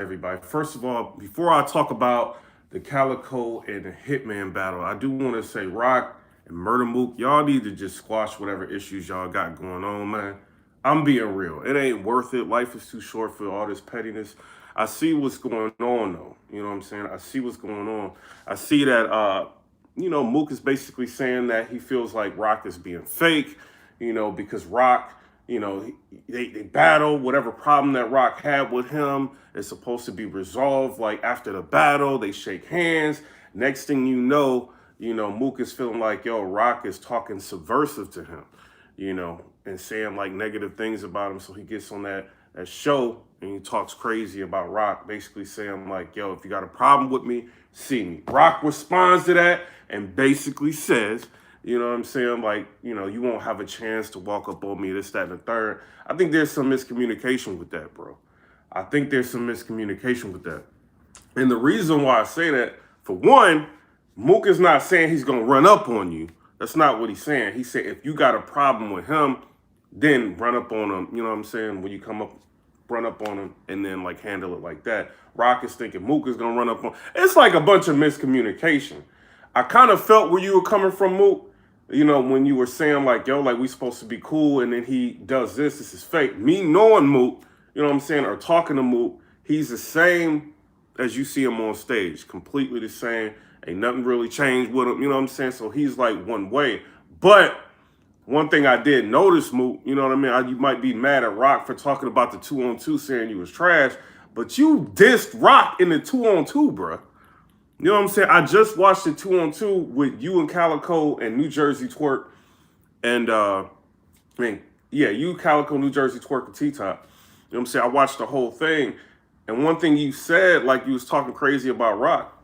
everybody. First of all, before I talk about the Calico and the Hitman battle, I do want to say Rock and Murder Mook, y'all need to just squash whatever issues y'all got going on, man. I'm being real. It ain't worth it. Life is too short for all this pettiness. I see what's going on, though. You know what I'm saying? I see what's going on. I see that, Mook is basically saying that he feels like Rock is being fake, because Rock they battle. Whatever problem that Rock had with him is supposed to be resolved. Like after the battle, they shake hands. Next thing Mook is feeling like, yo, Rock is talking subversive to him, and saying like negative things about him. So he gets on that show and he talks crazy about Rock, basically saying like, yo, if you got a problem with me, see me. Rock responds to that and basically says, you know what I'm saying? Like, you won't have a chance to walk up on me, this, that, and the third. I think there's some miscommunication with that, bro. I think there's some miscommunication with that. And the reason why I say that, for one, Mook is not saying he's going to run up on you. That's not what he's saying. He said if you got a problem with him, then run up on him. You know what I'm saying? When you come up, run up on him and then, like, handle it like that. Rock is thinking Mook is going to run up on. It's like a bunch of miscommunication. I kind of felt where you were coming from, Mook. When you were saying like, yo, like we supposed to be cool, and then he does this is fake. Me knowing Mook, you know what I'm saying, or talking to Mook, he's the same as you see him on stage, completely the same. Ain't nothing really changed with him, you know what I'm saying? So he's like one way. But one thing I did notice, Mook, you know what I mean? You might be mad at Rock for talking about the 2-on-2, saying you was trash, but you dissed Rock in the 2-on-2, bruh. You know what I'm saying? I just watched the 2-on-2 with you and Calico and New Jersey Twerk. And, you, Calico, New Jersey Twerk, and T-Top. You know what I'm saying? I watched the whole thing. And one thing you said, like you was talking crazy about Rock.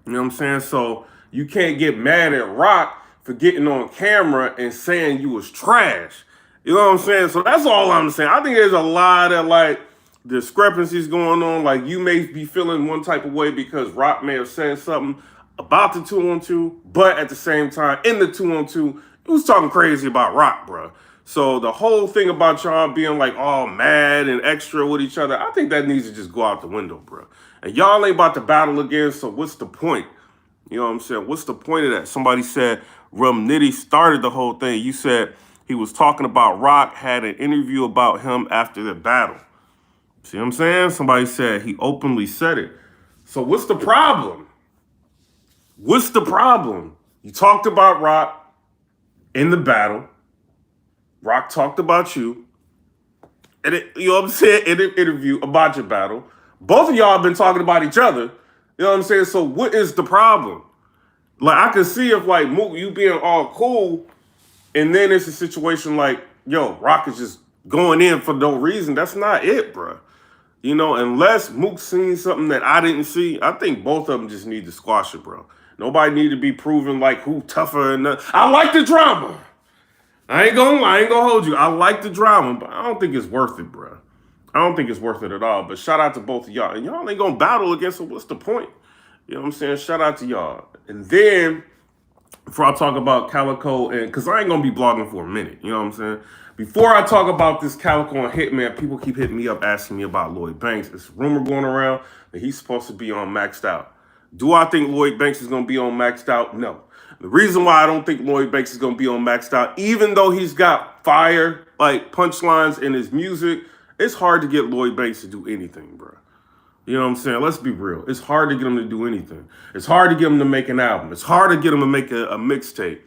You know what I'm saying? So you can't get mad at Rock for getting on camera and saying you was trash. You know what I'm saying? So that's all I'm saying. I think there's a lot of, like, discrepancies going on. Like, you may be feeling one type of way because Rock may have said something about the 2-on-2, but at the same time, in the 2-on-2, he was talking crazy about Rock, bro. So the whole thing about y'all being like all mad and extra with each other, I think that needs to just go out the window, bro. And y'all ain't about to battle again, so what's the point? You know what I'm saying? What's the point of that? Somebody said Rum Nitty started the whole thing. You said he was talking about Rock, had an interview about him after the battle. See what I'm saying? Somebody said he openly said it. So what's the problem? What's the problem? You talked about Rock in the battle. Rock talked about you. And you know what I'm saying? In an interview about your battle. Both of y'all have been talking about each other. You know what I'm saying? So what is the problem? Like, I can see if, like, Mook, you being all cool, and then it's a situation like, yo, Rock is just going in for no reason. That's not it, bro. Unless Mook seen something that I didn't see, I think both of them just need to squash it, bro. Nobody need to be proving like who tougher and I like the drama. I ain't gonna hold you. I like the drama, but I don't think it's worth it, bro. I don't think it's worth it at all. But shout out to both of y'all. And y'all ain't gonna battle against them. What's the point? You know what I'm saying? Shout out to y'all. And then, before I talk about Calico, and because I ain't gonna be blogging for a minute, you know what I'm saying? Before I talk about this Calico and Hitman, people keep hitting me up asking me about Lloyd Banks. It's a rumor going around that he's supposed to be on Maxed Out. Do I think Lloyd Banks is going to be on Maxed Out? No. The reason why I don't think Lloyd Banks is going to be on Maxed Out, even though he's got fire, like, punchlines in his music, it's hard to get Lloyd Banks to do anything, bro. You know what I'm saying? Let's be real. It's hard to get him to do anything. It's hard to get him to make an album. It's hard to get him to make a mixtape.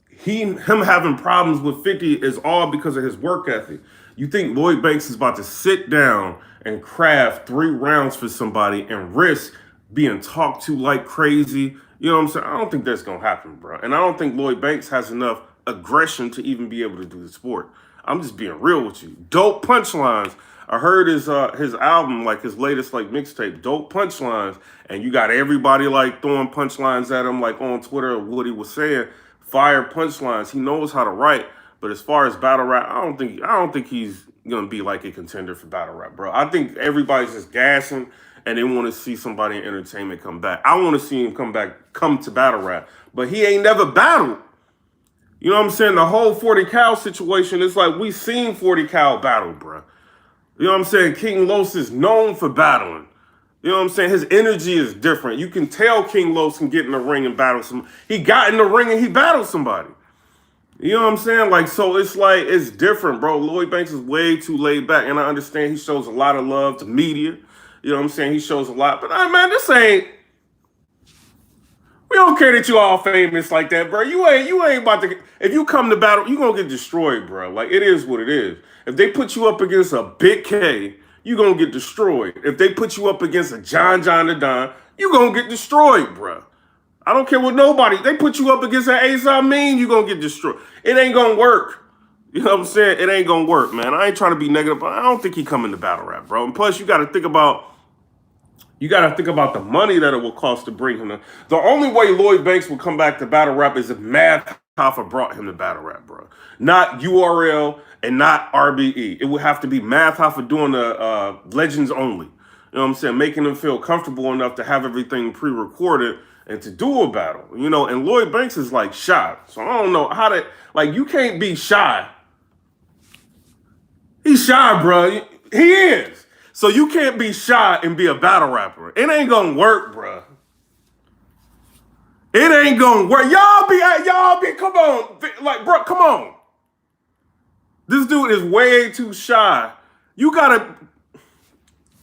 Him having problems with 50 is all because of his work ethic. You think Lloyd Banks is about to sit down and craft 3 rounds for somebody and risk being talked to like crazy? You know what I'm saying? I don't think that's going to happen, bro. And I don't think Lloyd Banks has enough aggression to even be able to do the sport. I'm just being real with you. Dope punchlines. I heard his album, like his latest like mixtape, dope punchlines, and you got everybody like throwing punchlines at him like on Twitter, what he was saying. Fire punchlines. He knows how to write, but as far as battle rap, I don't think he's gonna be like a contender for battle rap, bro. I think everybody's just gassing and they want to see somebody in entertainment come back. I want to see him come to battle rap, but he ain't never battled. You know what I'm saying? The whole 40 Cal situation is like we seen 40 Cal battle, bro. You know what I'm saying? King Los is known for battling. You know what I'm saying? His energy is different. You can tell King Los can get in the ring and battle some. He got in the ring and he battled somebody. You know what I'm saying? Like, so it's like, it's different, bro. Lloyd Banks is way too laid back. And I understand he shows a lot of love to media. You know what I'm saying? He shows a lot. But, man, this ain't, we don't care that you all famous like that, bro. You ain't about to, if you come to battle, you going to get destroyed, bro. Like, it is what it is. If they put you up against a Big K, you going to get destroyed. If they put you up against a John the Don, you going to get destroyed, bro. I don't care what nobody. They put you up against an Ace Amin, you gonna get destroyed. It ain't gonna work. You know what I'm saying? It ain't gonna work, man. I ain't trying to be negative, but I don't think he coming to battle rap, bro. And plus, you gotta think about the money that it will cost to bring him. The only way Lloyd Banks will come back to battle rap is if Math Hoffa brought him to battle rap, bro. Not URL and not RBE. It would have to be Math Hoffa doing the Legends only. You know what I'm saying? Making them feel comfortable enough to have everything pre-recorded and to do a battle, you know, and Lloyd Banks is like shy. So I don't know how to, like, you can't be shy. He's shy, bro. He is. So you can't be shy and be a battle rapper. It ain't gonna work, bro. It ain't gonna work. Y'all be, come on. Like, bro, come on. This dude is way too shy. You gotta,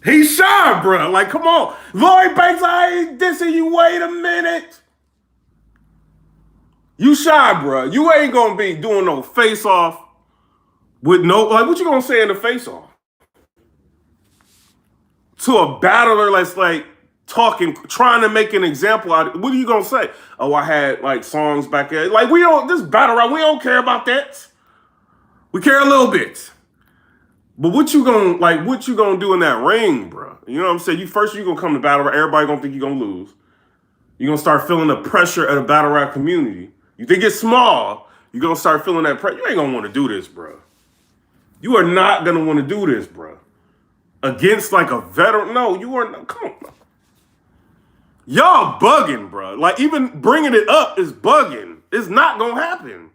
he's shy, bro. Like, come on. Lloyd Banks, I ain't dissing you. Wait a minute. You shy, bro. You ain't gonna be doing no face-off with no, like, what you gonna say in the face-off? To a battler that's like talking, trying to make an example out of it. What are you gonna say? Oh, I had like songs back there. Like, we don't, this battle rap, we don't care about that. We care a little bit. But what you gonna do in that ring, bro? You know what I'm saying? You gonna come to battle rap, everybody gonna think you're gonna lose. You're gonna start feeling the pressure of the battle rap community. You think it's small, you're gonna start feeling that pressure. You ain't gonna wanna do this, bro. You are not gonna wanna do this, bro. Against like a veteran. No, you are not. Come on. Y'all bugging, bro. Like, even bringing it up is bugging. It's not gonna happen.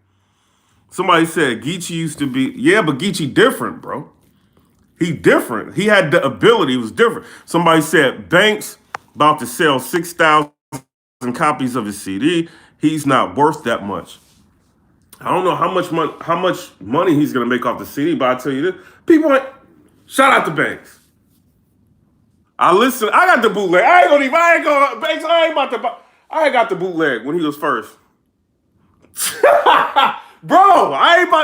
Somebody said Geechee used to be, yeah, but Geechee different, bro. He different. He had the ability. It was different. Somebody said Banks about to sell 6,000 copies of his CD. He's not worth that much. I don't know how much money he's gonna make off the CD, but I tell you this, people ain't, shout out to Banks. I got the bootleg. Banks, I got the bootleg when he was first. Bro,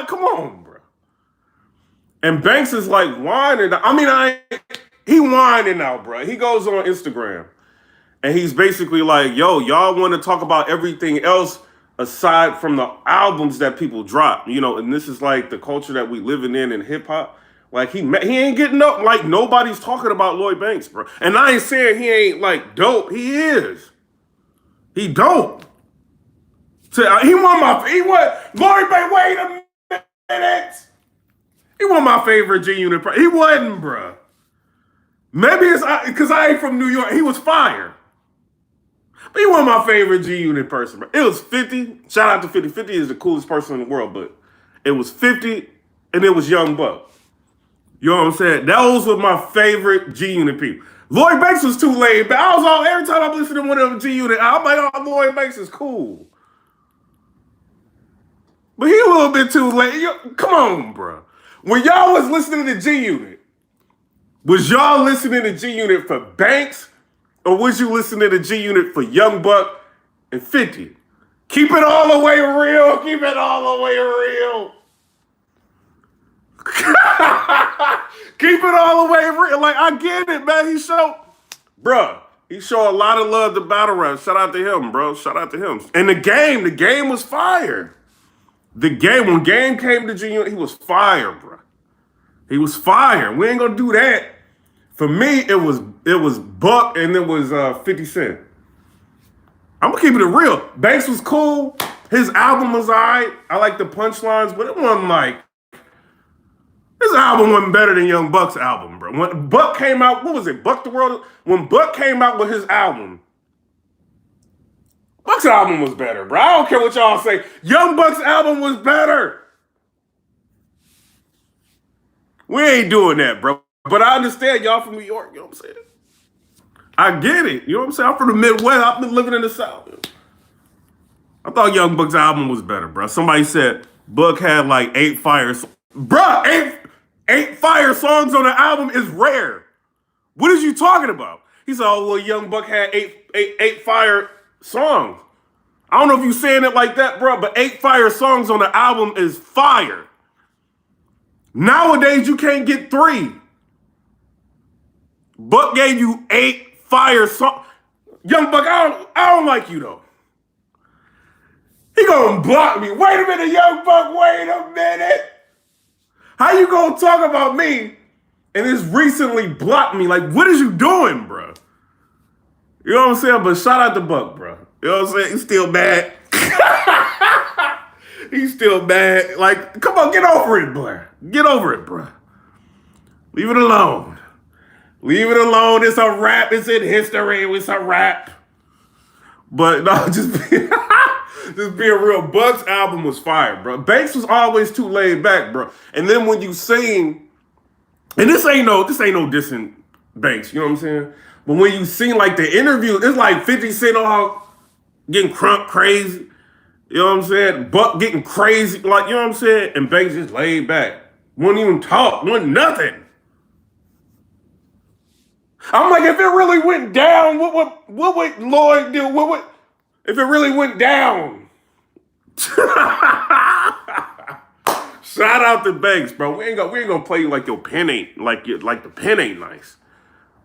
come on, bro. And Banks is like whining. He whining now, bro. He goes on Instagram and he's basically like, yo, y'all want to talk about everything else aside from the albums that people drop, you know, and this is like the culture that we living in hip hop. Like, he ain't getting up. Like, nobody's talking about Lloyd Banks, bro. And I ain't saying he ain't like dope. He is. He dope. Lloyd Banks, wait a minute. He wasn't my favorite G-Unit. He wasn't, bro. Maybe it's because I ain't from New York. He was fire. But he wasn't my favorite G-Unit person, bro. It was 50. Shout out to 50. 50 is the coolest person in the world, but it was 50 and it was Young Buck. You know what I'm saying? Those were my favorite G-Unit people. Lloyd Banks was too laid back. Every time I'm listening to one of them G-Unit, I'm like, oh, Lloyd Banks is cool. But he a little bit too late. Come on, bro. When y'all was listening to G-Unit, was y'all listening to G-Unit for Banks, or was you listening to G-Unit for Young Buck and 50? Keep it all the way real. Keep it all the way real. Keep it all the way real. Like, I get it, man. He showed a lot of love to battle rap. Shout out to him, bro. Shout out to him. And the game was fire. When Game came to G-Unit, he was fire, bro. He was fire. We ain't gonna do that. For me, it was Buck and it was 50 Cent. I'm gonna keep it real. Banks was cool. His album was alright. I like the punchlines, but it wasn't like, his album wasn't better than Young Buck's album, bro. When Buck came out, what was it? Buck the World? When Buck came out with his album, Buck's album was better, bro. I don't care what y'all say. Young Buck's album was better. We ain't doing that, bro. But I understand y'all from New York, you know what I'm saying? I get it. You know what I'm saying? I'm from the Midwest. I've been living in the South. I thought Young Buck's album was better, bro. Somebody said Buck had like 8 fire songs. Bro, eight fire songs on the album is rare. What is you talking about? He said, oh, well, Young Buck had eight fire songs. I don't know if you saying it like that, bro, but 8 fire songs on the album is fire. Nowadays, you can't get 3. Buck gave you 8 fire songs. Young Buck, I don't like you, though. He gonna block me. Wait a minute, Young Buck, wait a minute. How you gonna talk about me and it's recently blocked me? Like, what is you doing, bro? You know what I'm saying? But shout out to Buck, bro. You know what I'm saying? He's still mad. He's still mad. Like, come on, get over it, boy. Get over it, bro. Leave it alone. Leave it alone. It's a rap. It's in history. It's a rap. But no, just being real. Buck's album was fire, bro. Banks was always too laid back, bro. And then when you sing, and this ain't no dissing Banks, you know what I'm saying? But when you sing like the interview, it's like 50 Cent all getting crunk crazy. You know what I'm saying? Buck getting crazy, like, you know what I'm saying? And Banks just laid back. Wouldn't even talk, wouldn't nothing. I'm like, if it really went down, what would Lloyd do? If it really went down? Shout out to Banks, bro. We ain't gonna play you like your pen ain't like the pen ain't nice.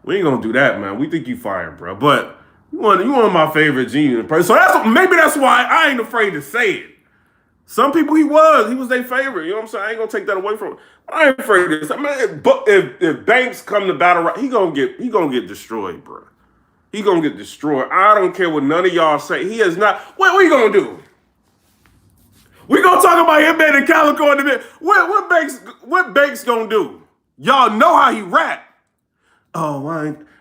We ain't gonna do that, man. We think you fired, bro. But you one of my favorite genius. So maybe that's why I ain't afraid to say it. Some people he was their favorite. You know what I'm saying? I ain't gonna take that away from him. I ain't afraid of this. I mean, if Banks come to battle rap, he gonna get destroyed, bro. He gonna get destroyed. I don't care what none of y'all say. He is not. What we gonna do? We gonna talk about him and Calico in a minute. What Banks gonna do? Y'all know how he rap. Oh,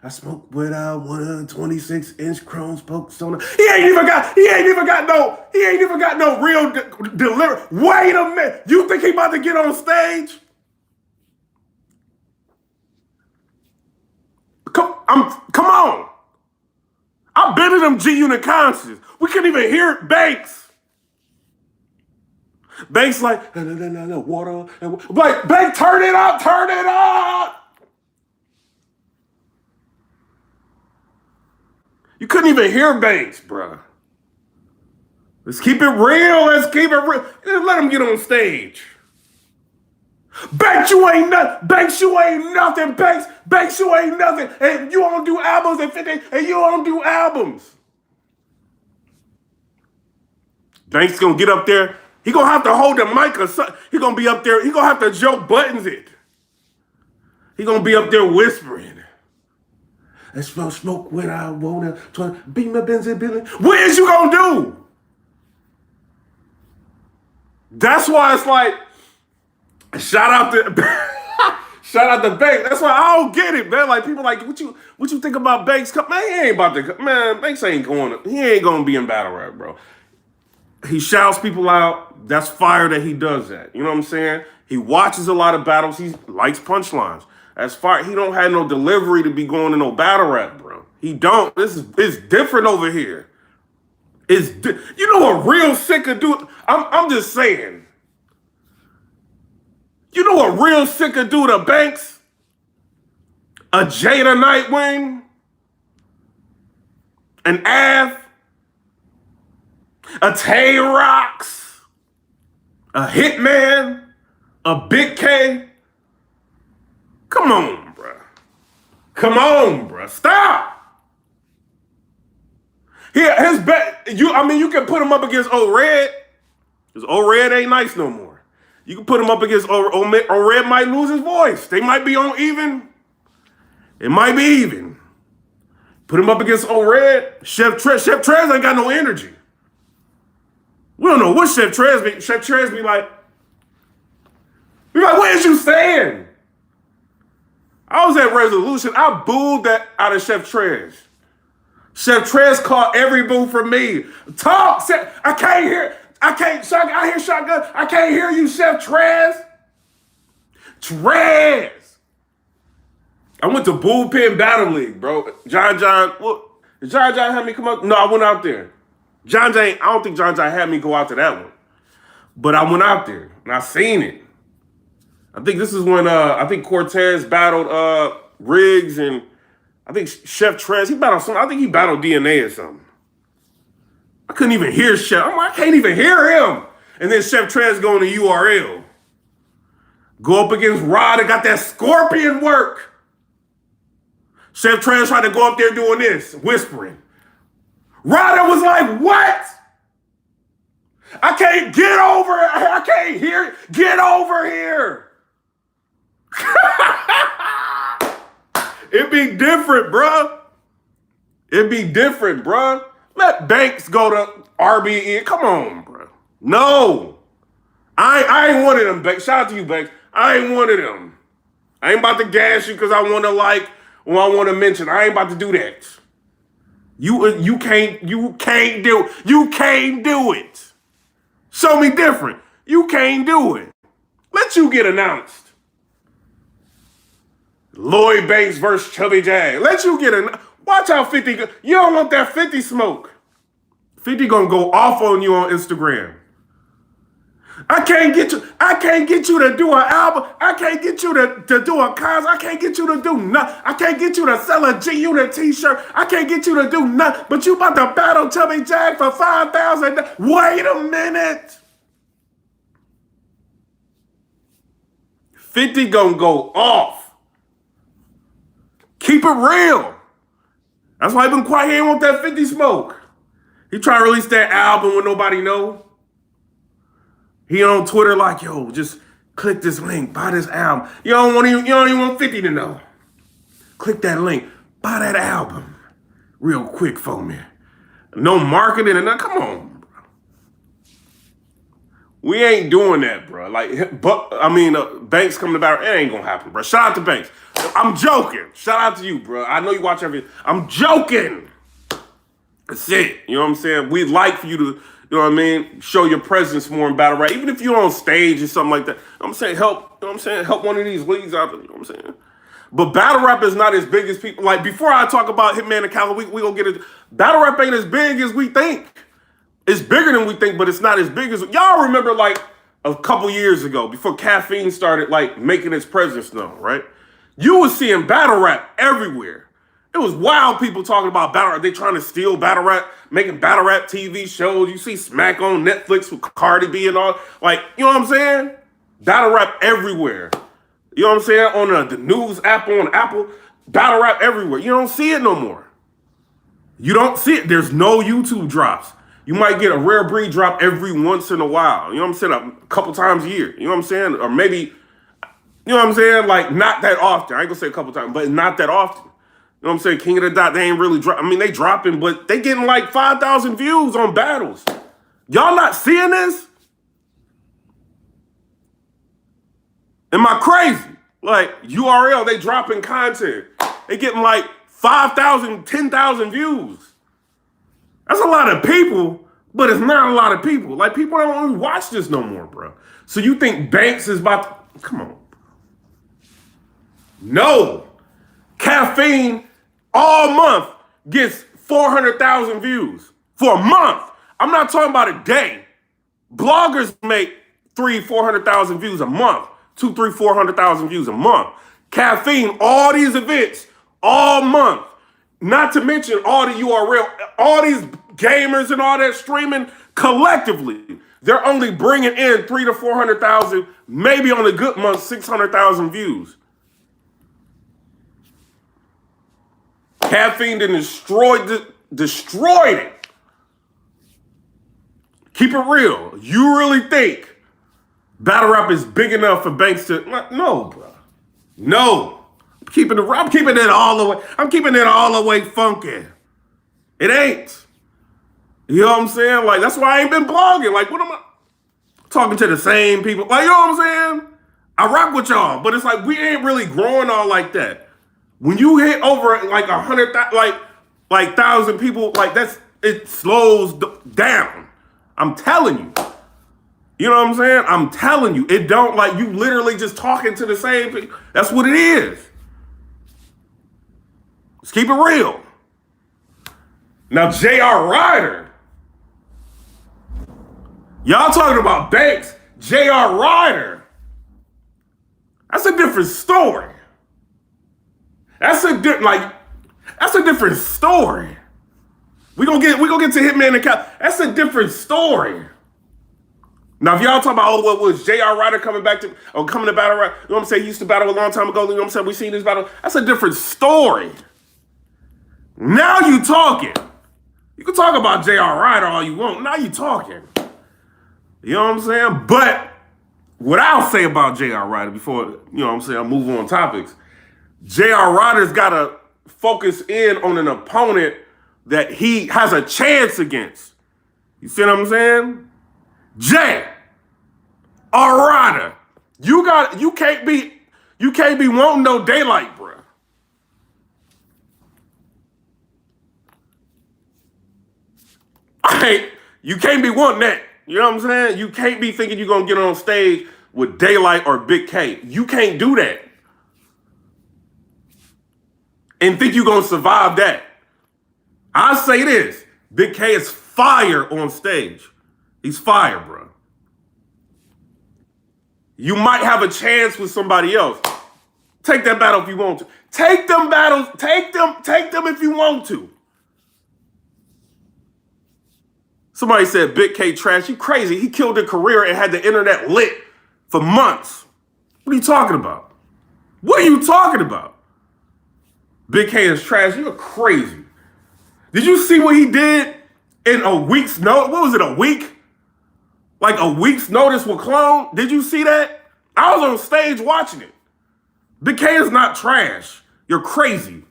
I smoke without 126-inch chrome spokes on. He ain't even got no real delivery. Wait a minute. You think he about to get on stage? Come on. I've been in them G-Unit concerts. We couldn't even hear Banks. Banks like, no, water. Like, Banks, turn it up. You couldn't even hear Banks, bro. Let's keep it real. Let him get on stage. Banks, you ain't nothing. Banks, you ain't nothing. Banks, you ain't nothing. And you don't do albums at 50, and you don't do albums. Banks gonna get up there. He gonna have to hold the mic or something. He gonna be up there. He gonna have to Joe Buttons it. He gonna be up there whispering. I smell smoke when I wanna beat my Benzie Billy. What is you gonna do? That's why it's like, shout out to Banks. That's why I don't get it, man. Like, people like, what you think about Banks? Man, he ain't about to. Man, Banks ain't gonna be in battle rap, bro. He shouts people out. That's fire that he does that. You know what I'm saying? He watches a lot of battles. He likes punchlines. That's fire. He don't have no delivery to be going to no battle rap, bro. He don't. It's different over here. You know what real sick could do? I'm just saying. You know what real sick could do to Banks? A Jada Nightwing? An Av? A Tay Rocks? A Hitman? A Big K? Come on, bro. Stop. His bet. You can put him up against Old Red, because Old Red ain't nice no more. You can put him up against Old Red, might lose his voice. They might be on even. It might be even. Put him up against Old Red. Chef Trez ain't got no energy. We don't know what Chef Trez be. Chef Trez be like, what is you saying? I was at Resolution. I booed that out of Chef Trez. Chef Trez caught every boo from me. Talk. I hear shotgun. I can't hear you, Chef Trez. Trez. I went to Bullpen Battle League, bro. What? Did John have me come up? No, I went out there. I don't think John had me go out to that one. But I went out there and I seen it. I think this is when I think Cortez battled Riggs and I think Chef Trez. He battled something. I think he battled DNA or something. I couldn't even hear Chef. I can't even hear him. And then Chef Trez going to URL. Go up against Rod and got that scorpion work. Chef Trez tried to go up there doing this, whispering. Ryder was like, what? I can't get over it. I can't hear it. Get over here. It'd be different, bruh. It'd be different, bruh. Let Banks go to RBE. Come on, bro. No. I ain't one of them, Banks. Shout out to you, Banks. I ain't one of them. I ain't about to gas you because I want to or I want to mention. I ain't about to do that. You can't do it. Show me different. You can't do it. Let you get announced. Lloyd Banks versus Chubby Jag. Let you get announced. Watch how 50 go. You don't want that 50 smoke. 50 gonna go off on you on Instagram. I can't get you to do an album. I can't get you to do a concert. I can't get you to do nothing. I can't get you to sell a G-Unit t-shirt. I can't get you to do nothing. But you about to battle Chubby Jag for $5,000. Wait a minute. 50 gonna go off. Keep it real. That's why he been quiet. He ain't want that 50 smoke. He trying to release that album when nobody know. He on Twitter like, yo, just click this link, buy this album. You don't even want 50 to know. Click that link, buy that album real quick for me. No marketing and nothing. Come on, bro. We ain't doing that, bro. Banks coming about, it ain't gonna happen, bro. Shout out to Banks. I'm joking. Shout out to you, bro. I know you watch everything. I'm joking. That's it. You know what I'm saying? We'd like for you to, you know what I mean, show your presence more in battle rap. Even if you're on stage or something like that. I'm saying help, you know what I'm saying? Help one of these leagues out there, you know what I'm saying? But battle rap is not as big as people. Like, before I talk about Hitman and Cali, we gonna get it. Battle rap ain't as big as we think. It's bigger than we think, but it's not as big as... Y'all remember, like, a couple years ago, before Caffeine started, like, making its presence known, right? You was seeing battle rap everywhere. It was wild people talking about battle rap. They trying to steal battle rap, making battle rap TV shows. You see Smack on Netflix with Cardi B and all. Like, you know what I'm saying? Battle rap everywhere. You know what I'm saying? On the news app on Apple, battle rap everywhere. You don't see it no more. You don't see it. There's no YouTube drops. You might get a rare breed drop every once in a while. You know what I'm saying? A couple times a year. You know what I'm saying? Or maybe, you know what I'm saying? Like, not that often. I ain't gonna say a couple times, but not that often. You know what I'm saying? King of the Dot, they ain't really drop. I mean, they dropping, but they getting like 5,000 views on battles. Y'all not seeing this? Am I crazy? Like, URL, they dropping content. They getting like 5,000, 10,000 views. That's a lot of people, but it's not a lot of people. Like, people don't really watch this no more, bro. So you think Banks is about to... Come on, bro. No. Caffeine all month gets 400,000 views for a month. I'm not talking about a day. Bloggers make 400,000 views a month. 400,000 views a month. Caffeine, all these events, all month. Not to mention all the URL, all these gamers and all that streaming collectively. They're only bringing in 300,000 to 400,000, maybe on a good month, 600,000 views. Caffeine done destroyed it. Keep it real. You really think battle rap is big enough for Banks to... No, bro. No. I'm keeping it all the way. I'm keeping it all the way funky. It ain't. You know what I'm saying? Like, that's why I ain't been blogging. Like, what am I... Talking to the same people. Like, you know what I'm saying? I rock with y'all, but it's like, we ain't really growing all like that. When you hit over like 100,000, like 1,000 people, like it slows down. I'm telling you. You know what I'm saying? I'm telling you. It don't, like, you literally just talking to the same people. That's what it is. Let's keep it real. Now, J.R. Ryder, y'all talking about Banks, J.R. Ryder, that's a different story. That's a different story. We gonna get to Hitman and Cal. That's a different story. Now, if y'all talk about, what was J.R. Ryder coming to battle rap, you know what I'm saying? He used to battle a long time ago, you know what I'm saying? We seen this battle. That's a different story. Now you talking. You can talk about J.R. Ryder all you want. Now you talking. You know what I'm saying? But what I'll say about J.R. Ryder before, you know what I'm saying, I move on topics. J.R. Ryder's got to focus in on an opponent that he has a chance against. You see what I'm saying? J.R. Ryder, you can't be wanting no daylight, bro. You can't be wanting that. You know what I'm saying? You can't be thinking you're gonna get on stage with Daylight or Big K. You can't do that. And think you're gonna survive that. I say this, Big K is fire on stage. He's fire, bro. You might have a chance with somebody else. Take that battle if you want to. Take them battles, take them if you want to. Somebody said Big K trash. You crazy. He killed a career and had the internet lit for months. What are you talking about? What are you talking about? Big K is trash. You're crazy. Did you see what he did in a week's notice? What was it, a week? Like a week's notice with Clone? Did you see that? I was on stage watching it. Big K is not trash. You're crazy.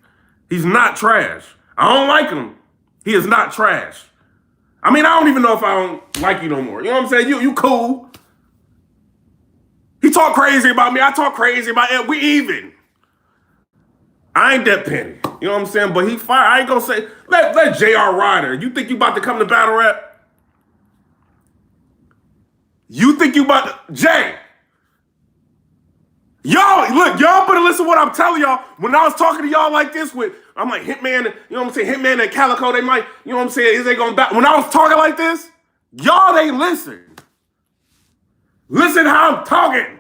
He's not trash. I don't like him. He is not trash. I mean, I don't even know if I don't like you no more. You know what I'm saying? You cool. He talk crazy about me. I talk crazy about him. We even. I ain't that petty. You know what I'm saying? But he fire. I ain't gonna say, let J.R. Ryder. You think you about to come to battle rap? You think you about to, Jay. Y'all better listen to what I'm telling y'all. When I was talking to y'all like this I'm like, Hitman, you know what I'm saying? Hitman and Calico, they might, you know what I'm saying? Is they gonna battle? When I was talking like this, y'all ain't listen. Listen how I'm talking.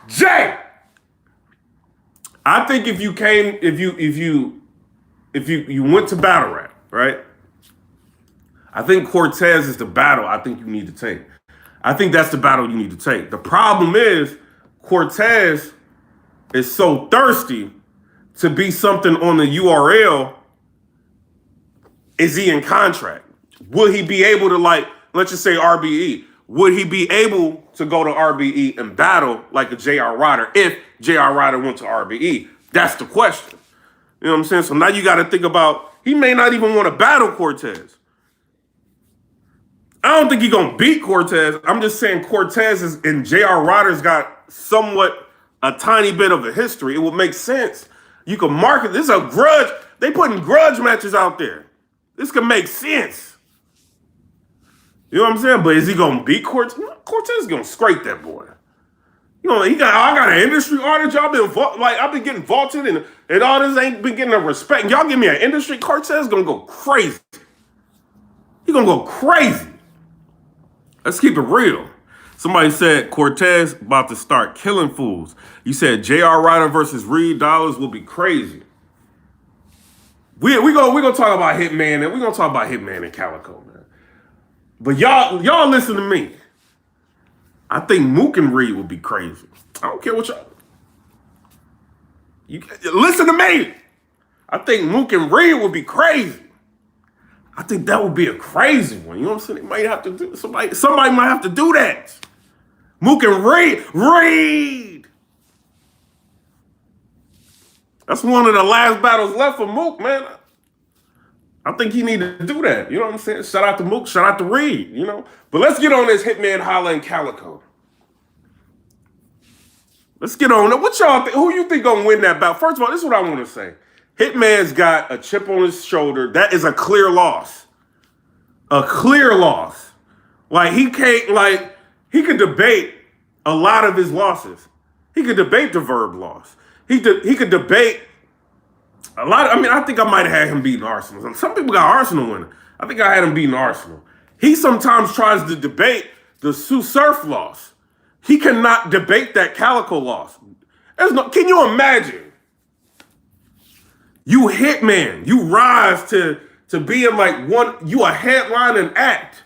Jay. I think if you went to battle rap, right? I think Cortez is the battle I think you need to take. I think that's the battle you need to take. The problem is Cortez is so thirsty to be something on the URL. Is he in contract? Will he be able to, like, let's just say RBE? Would he be able to go to RBE and battle like a J.R. Ryder if J.R. Ryder went to RBE? That's the question. You know what I'm saying? So now you got to think about, he may not even want to battle Cortez. I don't think he's going to beat Cortez. I'm just saying Cortez and J.R. Ryder's got somewhat a tiny bit of a history. It would make sense. You can market, this is a grudge. They putting grudge matches out there. This can make sense. You know what I'm saying? But is he going to beat Cortez? Cortez is going to scrape that boy. You know, I got an industry artist. Y'all been, I've been getting vaulted and all this ain't been getting the respect. And y'all give me an industry, Cortez is going to go crazy. He going to go crazy. Let's keep it real. Somebody said Cortez about to start killing fools. You said J.R. Ryder versus Reed Dollars will be crazy. We gonna talk about Hitman and we're gonna talk about Hitman and Calico, man. But y'all listen to me. I think Mook and Reed would be crazy. I don't care what y'all. You listen to me. I think Mook and Reed would be crazy. I think that would be a crazy one. You know what I'm saying? They might have to do somebody might have to do that. Mook and Reed. That's one of the last battles left for Mook, man. I think he need to do that. You know what I'm saying? Shout out to Mook, shout out to Reed, you know? But let's get on this Hitman Holla and Calico. Let's get on it. What y'all think? Who you think gonna win that battle? First of all, this is what I want to say. Hitman's got a chip on his shoulder. That is a clear loss. A clear loss. Like, he could debate a lot of his losses. He could debate the Verb loss. He could debate a lot. I mean, I think I might have had him beating Arsenal. Some people got Arsenal winning. I think I had him beating Arsenal. He sometimes tries to debate the Sue Surf loss. He cannot debate that Calico loss. Can you imagine? You Hitman, you rise to being like you a headlining act,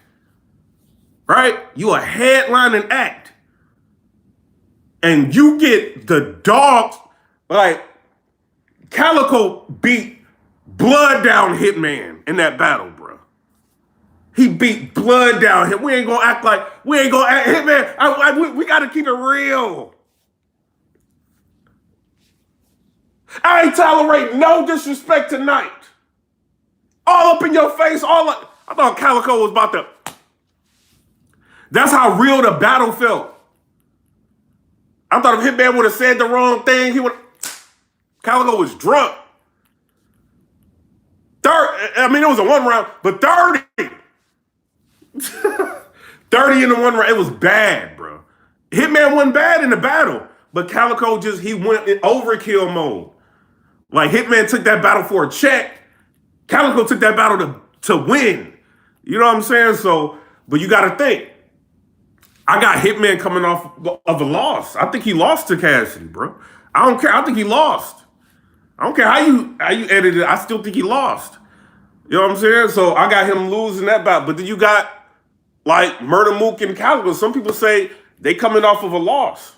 right? You a headlining act, and you get the dogs. Like Calico beat blood down Hitman in that battle, bro. He beat blood down him. We ain't gonna act Hitman. We gotta keep it real. I ain't tolerating no disrespect tonight. All up in your face, I thought Calico was about to. That's how real the battle felt. I thought if Hitman would have said the wrong thing, Calico was drunk. It was a 1 round, but 30. 30 in the 1 round. It was bad, bro. Hitman wasn't bad in the battle, but Calico he went in overkill mode. Like Hitman took that battle for a check. Calico took that battle to win. You know what I'm saying? So, but you got to think. I got Hitman coming off of a loss. I think he lost to Cassidy, bro. I don't care. I think he lost. I don't care how you edit it. I still think he lost. You know what I'm saying? So I got him losing that battle. But then you got like Murder Mook and Calico. Some people say they coming off of a loss.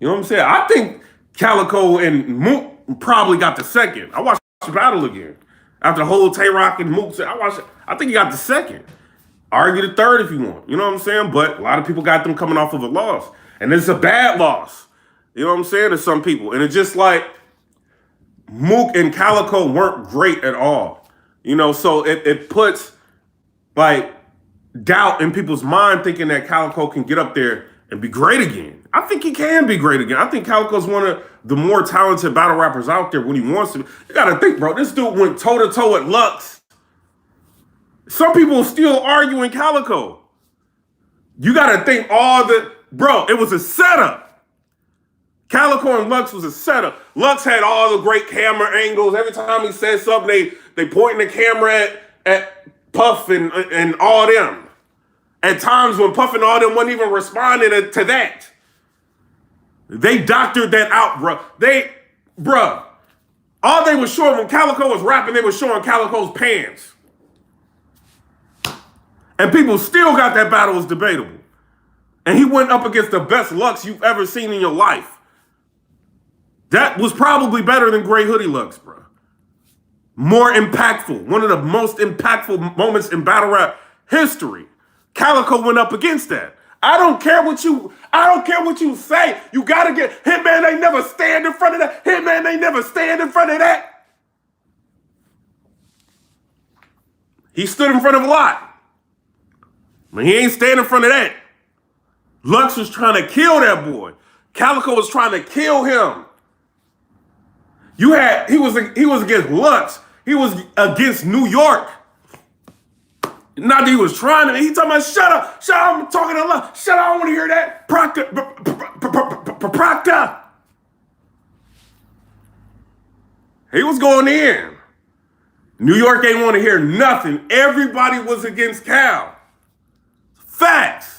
You know what I'm saying? I think Calico and Mook probably got the second. I watched the battle again. After the whole Tay-Rock and Mook said, I think he got the second. Argue the third if you want. You know what I'm saying? But a lot of people got them coming off of a loss. And it's a bad loss. You know what I'm saying? To some people. And it's just like Mook and Calico weren't great at all. You know, so it puts like doubt in people's mind thinking that Calico can get up there and be great again. I think he can be great again. I think Calico's one of the more talented battle rappers out there when he wants to. You gotta think, bro, this dude went toe-to-toe at Lux. Some people still arguing Calico. You gotta think bro, it was a setup. Calico and Lux was a setup. Lux had all the great camera angles. Every time he said something, they pointing the camera at Puff and all them. At times when Puff and all them wasn't even responding to that. They doctored that out, bro. All they was showing when Calico was rapping, they was showing Calico's pants. And people still got that battle as debatable. And he went up against the best Lux you've ever seen in your life. That was probably better than Gray Hoodie Lux, bro. More impactful. One of the most impactful moments in battle rap history. Calico went up against that. I don't care what you say. You gotta get Hitman ain't never stand in front of that. Hitman ain't never stand in front of that. He stood in front of a lot. But he ain't standing in front of that. Lux was trying to kill that boy. Calico was trying to kill him. He was against Lux. He was against New York. Not that he was trying to. He talking about shut up, I'm talking to Lux. Shut up, I don't want to hear that. Proctor. He was going in. New York ain't want to hear nothing. Everybody was against Cal. Facts.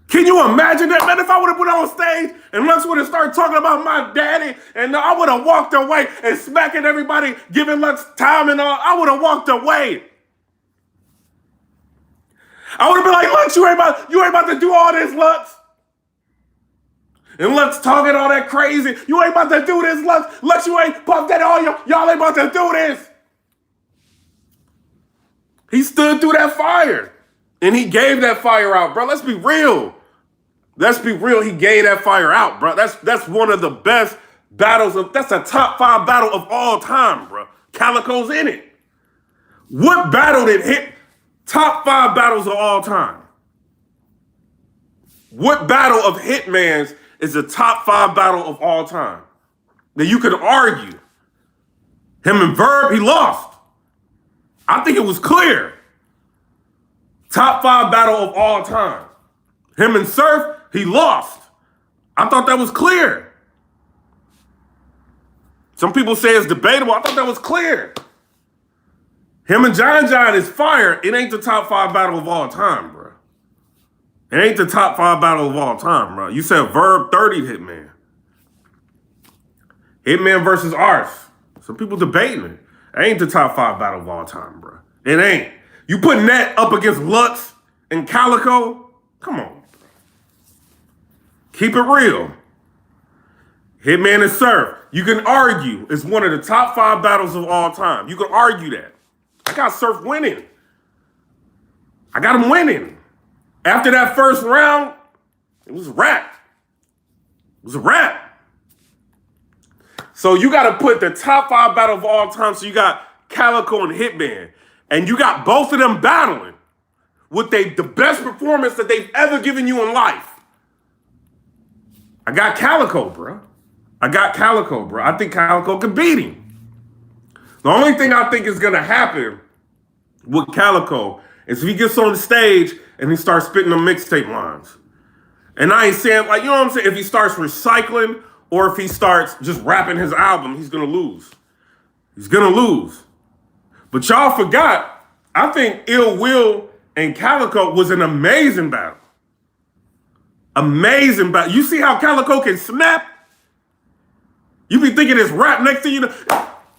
Can you imagine that, man? If I would have went on stage and Lux would have started talking about my daddy and I would have walked away and smacking everybody, giving Lux time and all, I would have walked away. I would have been like, Lux, you ain't about to do all this, Lux. And Lux talking all that crazy. You ain't about to do this, Lux. Lux, you ain't pumped that all. Y'all ain't about to do this. He stood through that fire. And he gave that fire out, bro. Let's be real. He gave that fire out, bro. That's one of the best battles that's a top 5 battle of all time, bro. Calico's in it. What battle did hit top 5 battles of all time? What battle of Hitman's is a top 5 battle of all time? That you could argue. Him and Verb, he lost. I think it was clear. Top 5 battle of all time. Him and Surf, he lost. I thought that was clear. Some people say it's debatable. I thought that was clear. Him and John is fire. It ain't the top 5 battle of all time, bro. It ain't the top 5 battle of all time, bro. You said Verb 30 Hitman. Hitman versus Arse. Some people debating it. It ain't the top 5 battle of all time, bro. It ain't. You putting that up against Lux and Calico? Come on, bro. Keep it real. Hitman and Surf. You can argue it's one of the top 5 battles of all time. You can argue that. I got Surf winning. I got him winning. After that first round, it was a wrap. It was a wrap. So you got to put the top 5 battle of all time. So you got Calico and Hitman. And you got both of them battling with the best performance that they've ever given you in life. I got Calico, bro. I think Calico could beat him. The only thing I think is going to happen with Calico is if he gets on the stage and he starts spitting the mixtape lines. And I ain't saying, like, you know what I'm saying? If he starts recycling or if he starts just rapping his album, he's going to lose. He's going to lose. But y'all forgot, I think Ill Will and Calico was an amazing battle. Amazing battle. You see how Calico can snap? You be thinking it's rap next to you,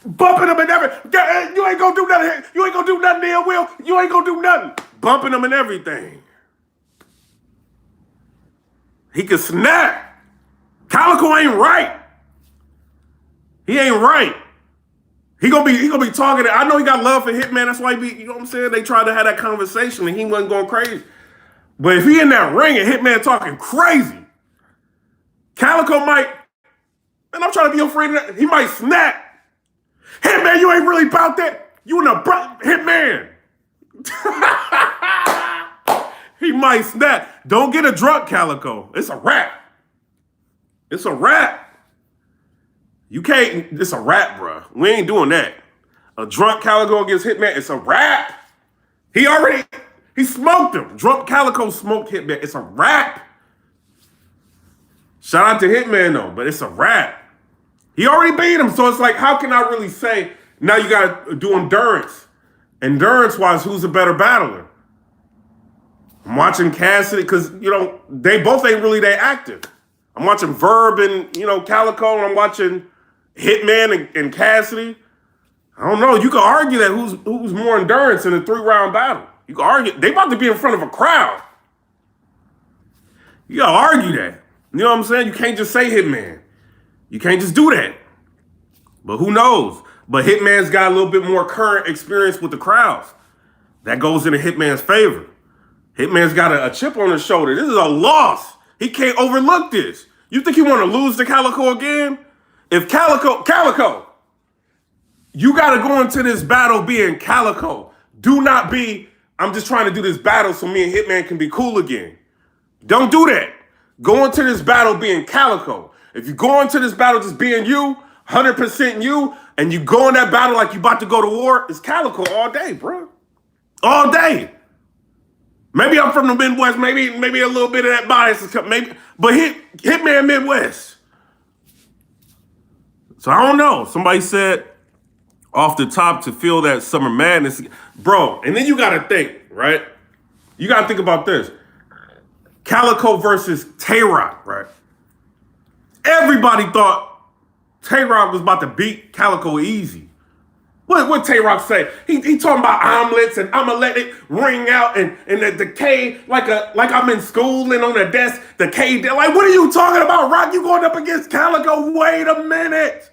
bumping him and everything. You ain't gonna do nothing. You ain't gonna do nothing, Ill Will. You ain't gonna do nothing. Bumping him and everything. He can snap. Calico ain't right. He ain't right. He gonna be talking. I know he got love for Hitman. That's why you know what I'm saying? They tried to have that conversation and he wasn't going crazy. But if he in that ring and Hitman talking crazy, Calico might, and I'm trying to be afraid of that, he might snap. Hitman, you ain't really about that. You in a Hitman. He might snap. Don't get a drunk, Calico. It's a wrap. It's a wrap. You can't, it's a wrap, bro. We ain't doing that. A drunk Calico against Hitman, it's a wrap. He smoked him. Drunk Calico smoked Hitman. It's a wrap. Shout out to Hitman, though, but it's a wrap. He already beat him, so it's like, how can I really say, now you got to do endurance. Endurance-wise, who's a better battler? I'm watching Cassidy, because, you know, they both ain't really that active. I'm watching Verb and, you know, Calico, and I'm watching Hitman and Cassidy. I don't know. You could argue that who's more endurance in a 3-round battle. You could argue. They about to be in front of a crowd. You gotta argue that. You know what I'm saying? You can't just say Hitman. You can't just do that. But who knows? But Hitman's got a little bit more current experience with the crowds. That goes into Hitman's favor. Hitman's got a chip on his shoulder. This is a loss. He can't overlook this. You think he want to lose to Calico again? If Calico, you got to go into this battle being Calico. Do not be, I'm just trying to do this battle so me and Hitman can be cool again. Don't do that. Go into this battle being Calico. If you go into this battle just being you, 100% you, and you go in that battle like you about to go to war, it's Calico all day, bro. All day. Maybe I'm from the Midwest. Maybe a little bit of that bias is coming. Maybe, but Hitman Midwest. So I don't know. Somebody said off the top to feel that summer madness, bro. And then you got to think, right? You got to think about this. Calico versus Tay-Rock, right? Everybody thought Tay-Rock was about to beat Calico easy. What Tay-Rock say? He talking about omelets and I'ma let it ring out and the K like I'm in school and on the desk, the K, like, what are you talking about, Rock? You going up against Calico? Wait a minute.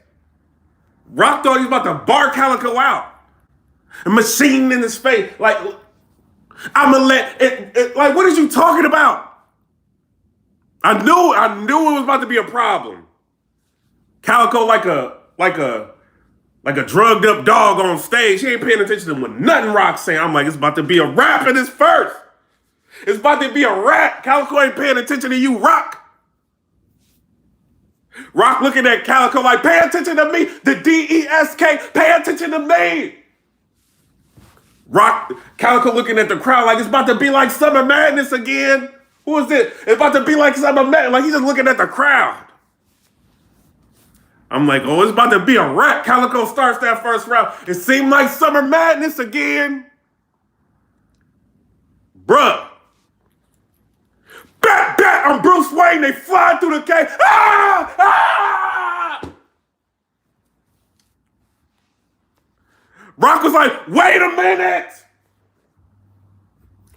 Rock thought he was about to bar Calico out. A machine in his face. Like, I'ma let it like, what is you talking about? I knew it was about to be a problem. Calico like a drugged up dog on stage. He ain't paying attention to what nothing Rock saying. I'm like, it's about to be a rap in this first. It's about to be a rap. Calico ain't paying attention to you, Rock. Rock looking at Calico like, pay attention to me. The D-E-S-K, pay attention to me. Calico looking at the crowd like, it's about to be like Summer Madness again. Who is it? It's about to be like Summer Madness. Like, he's just looking at the crowd. I'm like, oh, it's about to be a wrap. Calico starts that first round. It seemed like Summer Madness again. Bruh. Bat, I'm Bruce Wayne. They fly through the cave. Ah! Ah! Rock was like, wait a minute.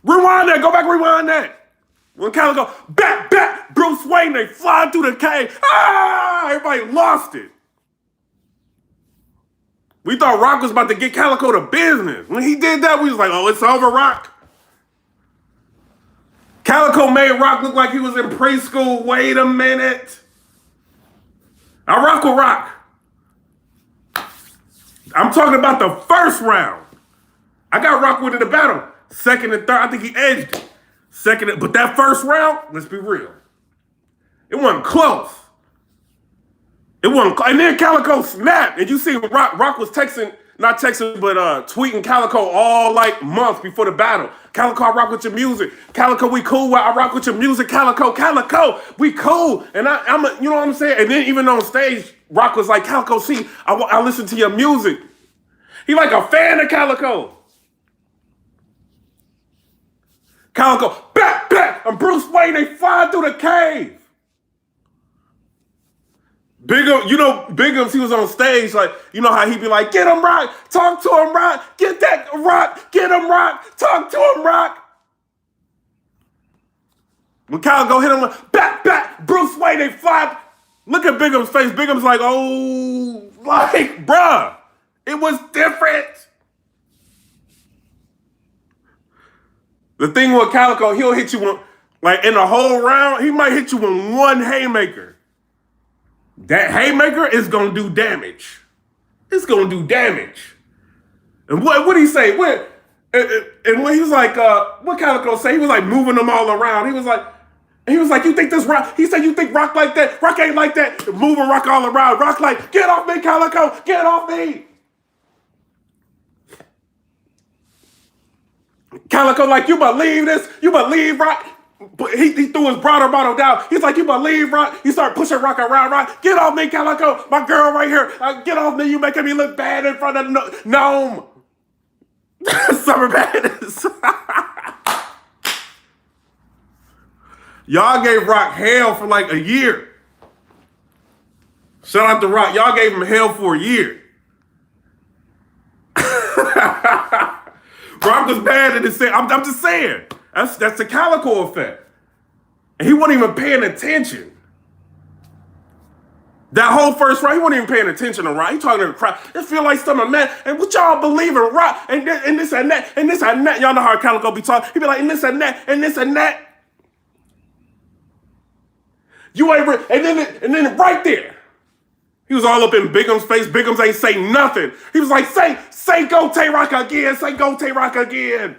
Rewind that. Go back, rewind that. When Calico, bat, Bruce Wayne, they fly through the cave. Ah! Everybody lost it. We thought Rock was about to get Calico to business. When he did that, we was like, oh, it's over, Rock. Calico made Rock look like he was in preschool. Wait a minute. I rock with Rock. I'm talking about the first round. I got Rock winning the battle. Second and third, I think he edged it. But that first round, let's be real. It wasn't close. It wasn't, and then Calico snapped. And you see Rock was tweeting Calico all like months before the battle. Calico, I rock with your music. Calico, we cool. I rock with your music. Calico, we cool. And I'm you know what I'm saying? And then even on stage, Rock was like, Calico, see, I listen to your music. He like a fan of Calico. Calico, back, I'm Bruce Wayne. They fly through the cave. Bigums, he was on stage, like, you know how he be like, get him, Rock, talk to him, Rock, get that, Rock, get him, Rock, talk to him, Rock. When Calico hit him, back, Bruce Wayne, they fly. Look at Bigum's face. Bigum's like, oh, like, bruh, it was different. The thing with Calico, he'll hit you, like, in the whole round, he might hit you with one haymaker. That haymaker is going to do damage. It's going to do damage. And what did he say? And when he was like, what Calico say? He was like moving them all around. He was like, you think this Rock? He said, you think Rock like that? Rock ain't like that. Moving Rock all around. Rock like, get off me, Calico. Get off me. Calico like, you believe this? You believe Rock? He threw his broader bottle down. He's like, you believe, Rock? He started pushing Rock around. Rock, get off me, Calico. My girl right here. Get off me. You making me look bad in front of Gnome. Summer Madness. Y'all gave Rock hell for like a year. Shout out to Rock. Y'all gave him hell for a year. Rock was bad in this. I'm just saying. That's the Calico effect. And he wasn't even paying attention. That whole first round, he wasn't even paying attention to Rock. He talking to the crowd. It feel like something, man. And what y'all believe in Rock and this and that and this and that. Y'all know how Calico be talking. He be like, and this and that and this and that. You ain't and then right there, he was all up in Bigum's face. Bigums ain't say nothing. He was like, say go Tay-Rock again. Say go Tay-Rock again.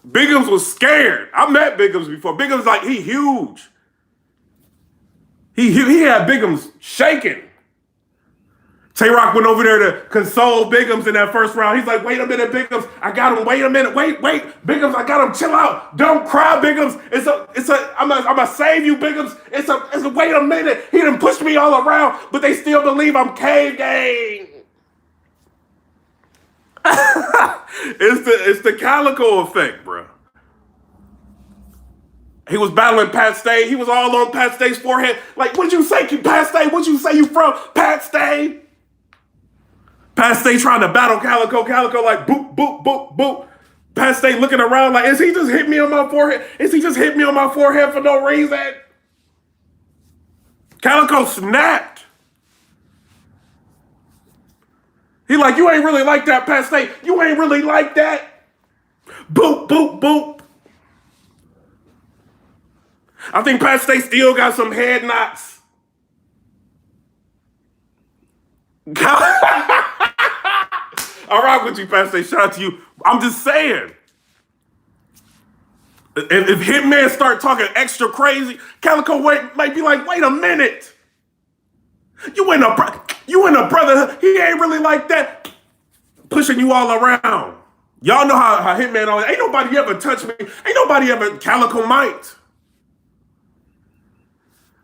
Bigums was scared. I met Bigums before. Bigums like, he huge. He had Bigums shaking. Tay-Rock went over there to console Bigums in that first round. He's like, wait a minute, Bigums. I got him. Wait a minute. Wait. Bigums, I got him. Chill out. Don't cry, Bigums. I'm gonna save you, Bigums. It's a wait a minute. He done pushed me all around, but they still believe I'm Cave Gang. It's the Calico effect, bro. He was battling Pat Stay. He was all on Pat Stay's forehead. Like, what'd you say, Pat Stay? What'd you say you from? Pat Stay? Pat Stay trying to battle Calico. Calico like, boop, boop, boop, boop. Pat Stay looking around like, is he just hit me on my forehead? Is he just hit me on my forehead for no reason? Calico snapped. He like, you ain't really like that, Pat Stay. You ain't really like that. Boop, boop, boop. I think Pat Stay still got some head knots. I rock with you, Pat Stay. Shout out to you. I'm just saying. If Hitman start talking extra crazy, Calico might be like, wait a minute. You in a brotherhood. He ain't really like that. Pushing you all around. Y'all know how Hitman always, ain't nobody ever touch me. Ain't nobody ever Calico might.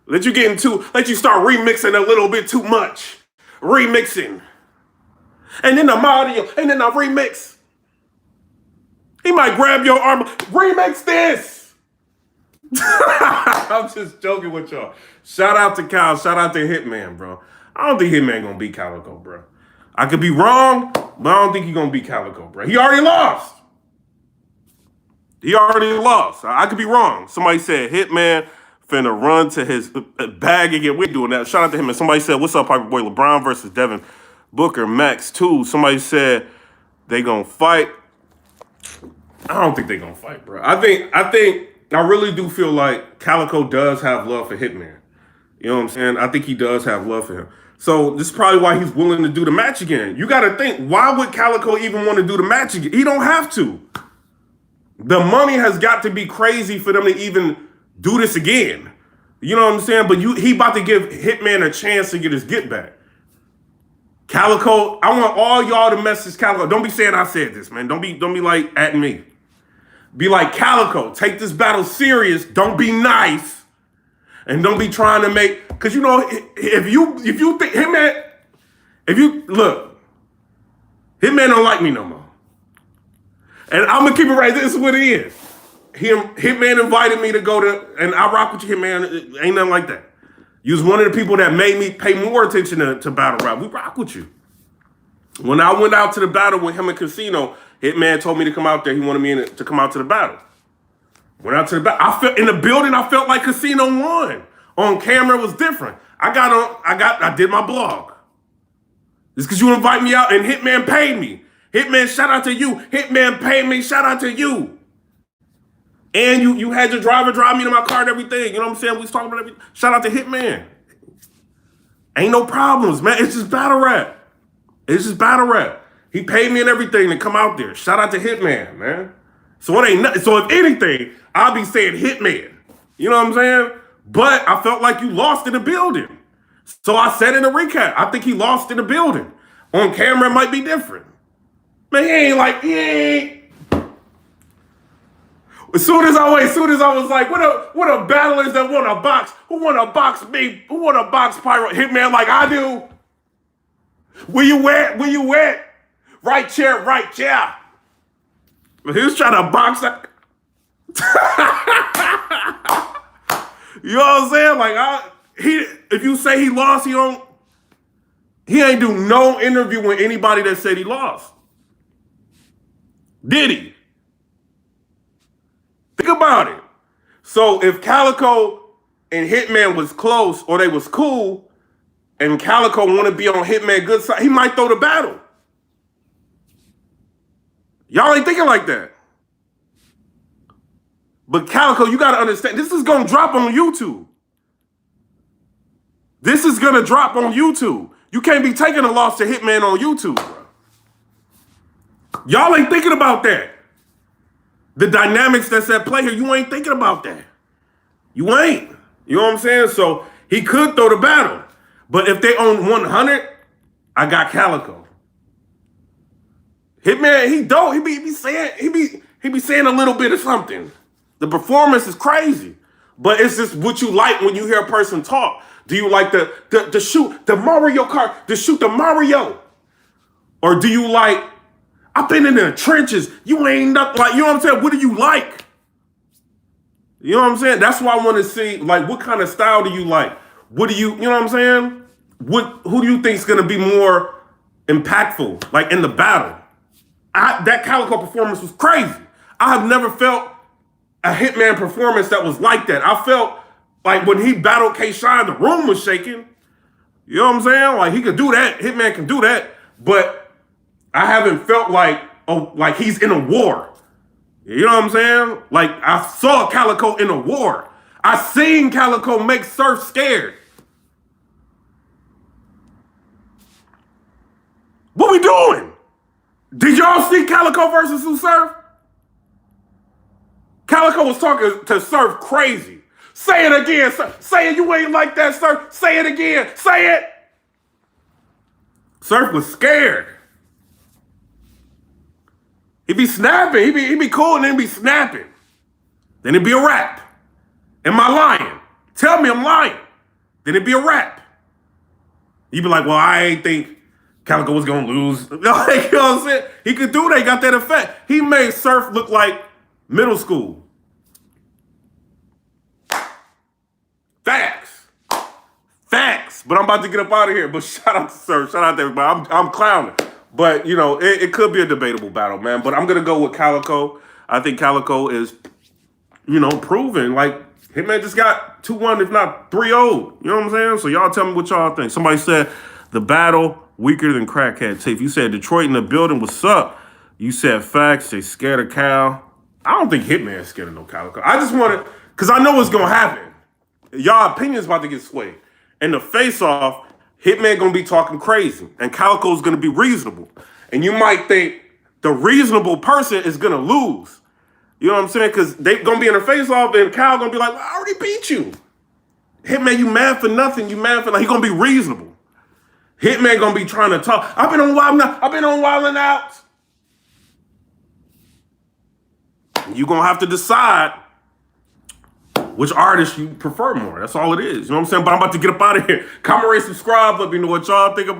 Let you start remixing a little bit too much. Remixing. And then the audio, and then the remix. He might grab your arm. Remix this. I'm just joking with y'all. Shout out to Kyle. Shout out to Hitman, bro. I don't think Hitman gonna beat Calico, bro. I could be wrong, but I don't think he's gonna beat Calico, bro. He already lost. I could be wrong. Somebody said Hitman finna run to his bag and get we're doing that. Shout out to him. And somebody said, what's up, PIPERBOY? LeBron versus Devin Booker, Max 2. Somebody said they gonna fight. I don't think they gonna fight, bro. I really do feel like Calico does have love for Hitman. You know what I'm saying? I think he does have love for him. So this is probably why he's willing to do the match again. You got to think, why would Calico even want to do the match again? He don't have to. The money has got to be crazy for them to even do this again. You know what I'm saying? But he about to give Hitman a chance to get his get back. Calico, I want all y'all to message Calico. Don't be saying I said this, man. Don't be like at me. Be like, Calico, take this battle serious. Don't be nice. And don't be trying to make, because you know, if you think Hitman, look, Hitman don't like me no more. And I'm gonna keep it right. This is what it is. Hitman invited me to go to, and I rock with you, Hitman. Ain't nothing like that. You was one of the people that made me pay more attention to battle rap. We rock with you. When I went out to the battle with him in Casino, Hitman told me to come out there. He wanted me to come out to the battle. Went out to the battle. I felt in the building. I felt like Casino won. On camera, it was different. I did my blog. It's because you invite me out and Hitman paid me. Hitman, shout out to you. Hitman paid me. Shout out to you. And you had your driver drive me to my car and everything. You know what I'm saying? We was talking about everything. Shout out to Hitman. Ain't no problems, man. It's just battle rap. He paid me and everything to come out there. Shout out to Hitman, man. So it ain't nothing. So if anything, I'll be saying Hitman. You know what I'm saying? But I felt like you lost in the building. So I said in the recap, I think he lost in the building. On camera, it might be different. Man, he ain't. As soon as I was like, what are battlers that want a box? Who want to box me? Who want to box Pyro? Hitman like I do. Where you at? Right chair. But he was trying to box that. You know what I'm saying? Like if you say he lost, he ain't do no interview with anybody that said he lost. Did he? Think about it. So if Calico and Hitman was close or they was cool, and Calico want to be on Hitman good side, he might throw the battle. Y'all ain't thinking like that. But Calico, you got to understand, this is going to drop on YouTube. You can't be taking a loss to Hitman on YouTube, bro. Y'all ain't thinking about that. The dynamics that's at play here, you ain't thinking about that. You ain't. You know what I'm saying? So he could throw the battle. But if they own 100, I got Calico. Hitman, he dope. He be saying a little bit of something. The performance is crazy. But it's just what you like when you hear a person talk. Do you like the shoot the Mario Kart, to shoot the Mario? Or do you like, I've been in the trenches. You ain't nothing like, you know what I'm saying? What do you like? You know what I'm saying? That's why I want to see, like, what kind of style do you like? What do you know what I'm saying? Who do you think is going to be more impactful, like, in the battle? That Calico performance was crazy. I have never felt a Hitman performance that was like that. I felt like when he battled K-Shine, the room was shaking. You know what I'm saying? Like, he could do that. Hitman can do that. But I haven't felt like he's in a war. You know what I'm saying? Like, I saw Calico in a war. I seen Calico make Surf scared. What we doing? Did y'all see Calico versus Surf? Calico was talking to Surf crazy. Say it again, Surf. Say it, you ain't like that, Surf. Say it again. Say it. Surf was scared. He be snapping. He be cool and then be snapping. Then it be a rap. Am I lying? Tell me I'm lying. then it'd be a wrap. You'd be like, well, I ain't think Calico was gonna lose. You know what I'm saying? He could do that. He got that effect. He made Surf look like middle school. Facts. But I'm about to get up out of here. But shout out to Surf. Shout out to everybody. I'm clowning. But, you know, it could be a debatable battle, man. But I'm going to go with Calico. I think Calico is, you know, proven. Like, Hitman just got 2-1, if not 3-0. You know what I'm saying? So y'all tell me what y'all think. Somebody said the battle weaker than Crackhead Tape. You said Detroit in the building. What's up? You said facts. They scared of Cal. I don't think Hitman is scared of no Calico. I just want to, because I know what's going to happen. Y'all opinions about to get swayed. In the face-off, Hitman going to be talking crazy. And Calico's going to be reasonable. And you might think the reasonable person is going to lose. You know what I'm saying? Because they going to be in the face-off and Cal going to be like, well, I already beat you. Hitman, you mad for nothing. You mad for nothing. He going to be reasonable. Hitman going to be trying to talk. I've been on Wildin' Out. You're going to have to decide which artist you prefer more. That's all it is. You know what I'm saying? But I'm about to get up out of here. Comment, rate, subscribe. Let me know what y'all think about